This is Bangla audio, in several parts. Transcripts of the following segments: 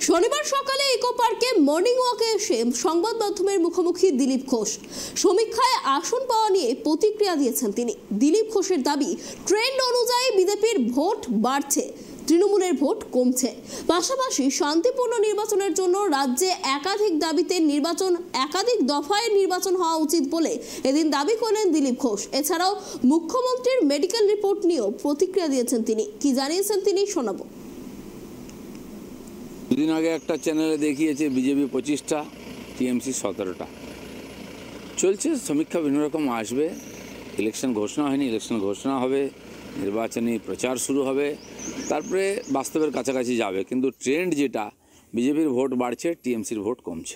শনিবার সকালে ইকো পার্কে মর্নিং ওয়াকে এসে সংবাদ মাধ্যমের মুখোমুখি দিলীপ ঘোষ। সমীক্ষায় আসন পাওয়া নিয়ে প্রতিক্রিয়া দিয়েছেন তিনি। দিলীপ ঘোষের দাবি, ট্রেন্ড অনুযায়ী বিজেপির ভোট বাড়ছে, তৃণমূলের ভোট কমছে। পাশাপাশি শান্তিপূর্ণ নির্বাচনের জন্য রাজ্যে একাধিক দাবিতে একাধিক দফায় নির্বাচন হওয়া উচিত বলে এদিন দাবি করলেন দিলীপ ঘোষ। এছাড়াও মুখ্যমন্ত্রীর মেডিকেল রিপোর্ট নিয়েও প্রতিক্রিয়া দিয়েছেন তিনি। কি জানিয়েছেন তিনি শোনাবো। দুদিন আগে একটা চ্যানেলে দেখিয়েছে বিজেপি 25টা, টিএমসি 17টা। চলছে সমীক্ষা, বিভিন্ন রকম আসবে। ইলেকশন ঘোষণা হয়নি, ইলেকশন ঘোষণা হবে, নির্বাচনী প্রচার শুরু হবে, তারপরে বাস্তবের কাছাকাছি যাবে। কিন্তু ট্রেন্ড যেটা, বিজেপির ভোট বাড়ছে, টিএমসির ভোট কমছে।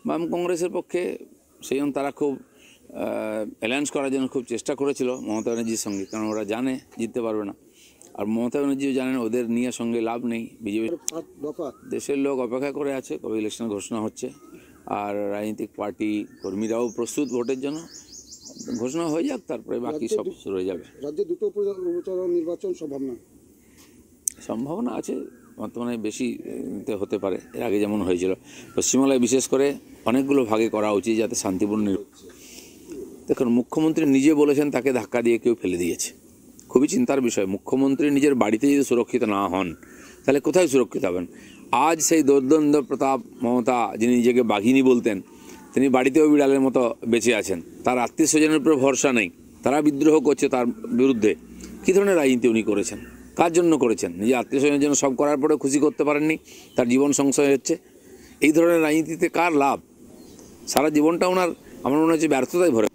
বাম কংগ্রেসের পক্ষে সেই জন্য তারা খুব অ্যালায়েন্স করার জন্য খুব চেষ্টা করেছিল মমতা ব্যানার্জির সঙ্গে, কারণ ওরা জানে জিততে পারবে না। আর মমতা ব্যানার্জিও জানেন ওদের নিয়ে সঙ্গে লাভ নেই। বিজেপির দেশের লোক অপেক্ষা করে আছে কবে ইলেকশন ঘোষণা হচ্ছে, আর রাজনৈতিক পার্টি কর্মীরাও প্রস্তুত ভোটের জন্য। ঘোষণা হয়ে যাক, তারপরে বাকি সব শুরু হয়ে যাবে। রাজ্যে দুটো নির্বাচন সম্ভাবনা আছে, বর্তমানে বেশি হতে পারে। এর আগে যেমন হয়েছিল পশ্চিমবাংলায়, বিশেষ করে অনেকগুলো ভাগে করা উচিত যাতে শান্তিপূর্ণ। দেখুন, মুখ্যমন্ত্রী নিজে বলেছেন তাকে ধাক্কা দিয়ে কেউ ফেলে দিয়েছে। খুবই চিন্তার বিষয়। মুখ্যমন্ত্রী নিজের বাড়িতে যদি সুরক্ষিত না হন, তাহলে কোথায় সুরক্ষিত হবেন? আজ সেই দৈর্দণ্ড প্রতাপ মমতা, যিনি নিজেকে বাঘিনী বলতেন, তিনি বাড়িতেও বিড়ালের মতো বেঁচে আছেন। তার আত্মীয় স্বজনের উপর ভরসা নেই, তারা বিদ্রোহ করছে তার বিরুদ্ধে। কী ধরনের রাজনীতি উনি করেছেন? কার জন্য করেছেন? নিজে আত্মীয় স্বজনের জন্য সব করার পরে খুশি করতে পারেননি, তার জীবন সংশয় হচ্ছে। এই ধরনের রাজনীতিতে কার লাভ? সারা জীবনটা ওনার আমার মনে হচ্ছে ব্যর্থতায় ভরে।